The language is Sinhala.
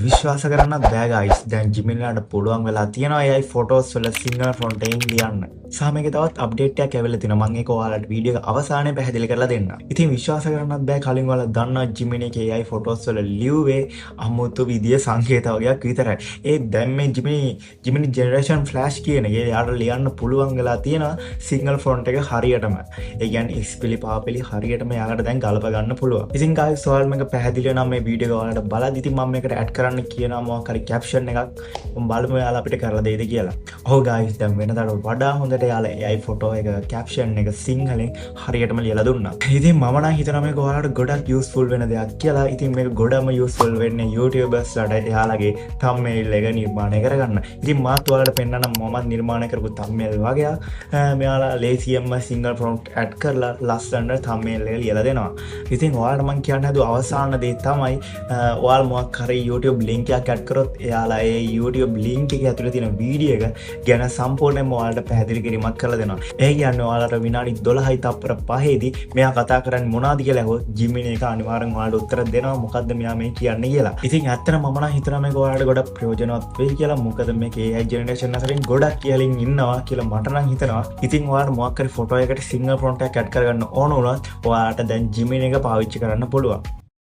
විශ්වාස කරන්නත් බෑ ගයිස්. දැන් ජිමිනිලාට පුළුවන් වෙලා තියෙනවා AI ෆොටෝස් වල සිංගල් ෆොන්ට් එකෙන් ලියන්න. සහ මේකේ තවත් අප්ඩේට් එකක් ඇවිල්ලා තිනවා. මම ඒක ඔයාලට වීඩියෝ එක අවසානයේ පැහැදිලි කරලා දෙන්නම්. ඉතින් විශ්වාස කරන්නත් බෑ කලින් ඔයාලා දන්නවා ජිමිනි එකේ AI ෆොටෝස් වල ලියුවේ අමුතු විදිය සංකේත වගේක් විතරයි. ඒ දැන් මේ ජිමිනි ජෙනරේෂන් ෆ්ලෑෂ් කියන එකේ යාට ලියන්න පුළුවන් වෙලා තියෙනවා සිංගල් ෆොන්ට් එක හරියටම. ඒ කියන්නේ ඉස්පිලි පාපිලි හරියටම යාලට දැන් ගලප ගන්න පුළුවන්. ඉතින් ගයිස් ඔයාලා මේක පැහැදිලිව නම් මේ වීඩියෝ එක ඔයාලට බලද්දි ඉතින් මම මේකට ඇඩ් කරන්න කියනවා මොකක් හරි කැප්ෂන් එකක්. බලමු යාලා අපිට කරලා දෙයිද කියලා. ඔව් ගයිස් දැන් වෙනදාට වඩා හොඳට යාලා AI ෆොටෝ එක කැප්ෂන් එක සිංහලෙන් හරියටම ලියලා දුන්නා. ඉතින් මම නම් හිතනවා මේක ඔයාලට ගොඩක් යූස්ෆුල් වෙන දෙයක් කියලා. ඉතින් මේක ගොඩම යූස්ෆුල් වෙන්නේ YouTubers ලට එයාලගේ thumbnail එක නිර්මාණය කරගන්න. ඉතින් මාත් ඔයාලට පෙන්නන්න මම නිර්මාණය කරපු thumbnail වගේ මෙයාලා ලේසියෙන්ම single prompt add කරලා ලස්සනට thumbnail එක ලියලා දෙනවා. ඉතින් ඔයාලට මම කියන්න හදුව අවසාන දේ තමයි ඔයාලා මොකක් හරි YouTube link එකක් add කරොත් එයාලා ඒ YouTube link එකේ ඇතුලේ තියෙන වීඩියෝ එක ගැන සම්පූර්ණයෙන්ම ඔයාලට පැහැදිලි කිරීමක් කරලා දෙනවා. ඒ කියන්නේ ඔයාලට විනාඩි 12යි තප්පර 5ේදී මෙයා කතා කරන්නේ මොනවද කියලා ඇහුවොත් ජිමිනි එක අනිවාර්යෙන් ඔයාලට උත්තර දෙනවා මොකද්ද මෙයා මේ කියන්නේ කියලා. ඉතින් ඇත්තටම මම නම් හිතනවා මේක ඔයාලට ගොඩක් ප්‍රයෝජනවත් වෙයි කියලා. මොකද මේක AI ජෙනරේෂන් අතරින් ගොඩක් කියලින් ඉන්නවා කියලා මට නම් හිතනවා. ඉතින් ඔයාලට මොකක් හරි ෆොටෝ එකකට සිංගල් ෆොන්ට් එකක් ඇඩ් කරගන්න ඕන වුණොත් ඔයාලට දැන් ජිමිනි එක පාවිච්චි කරන්න පුළුවන්.